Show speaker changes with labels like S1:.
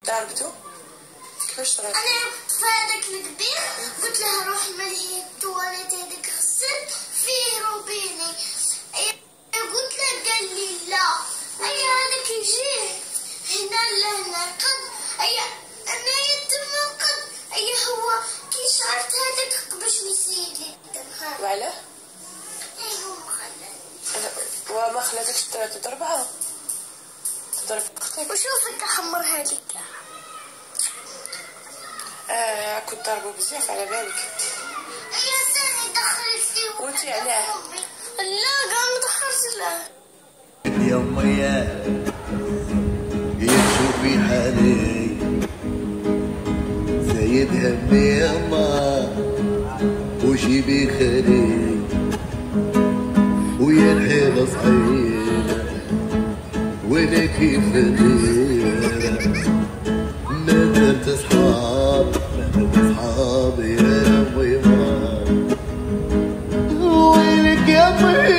S1: ضربتو؟ كيفاش ضربتو؟
S2: انا في هذاك الكبير قلت له روح ملهي التواليت هذيك غسل فيه روبيني. قلت له قال لي لا. هذاك يجي هنا لهنا قد انا يتم قد هو كي شعرت هذاك قبش نسيت لي الدم.
S1: وعلاه؟
S2: هو خلاني.
S1: وما خلاتكش تضربها؟ تضرب اختك؟
S2: وشوفك احمر هذيك.
S1: كنت ضربو بزاف على بالك.
S2: ثاني دخلت فيه.
S1: وانتي علاه؟
S2: لا قام دخلت له.
S3: يا امية يا شوفي حالي زايد همي يما وجيبي خالي ويا الحيلة صعيدة وانا كيف غيرة ما درت صحاب يا امي ويلك يا امي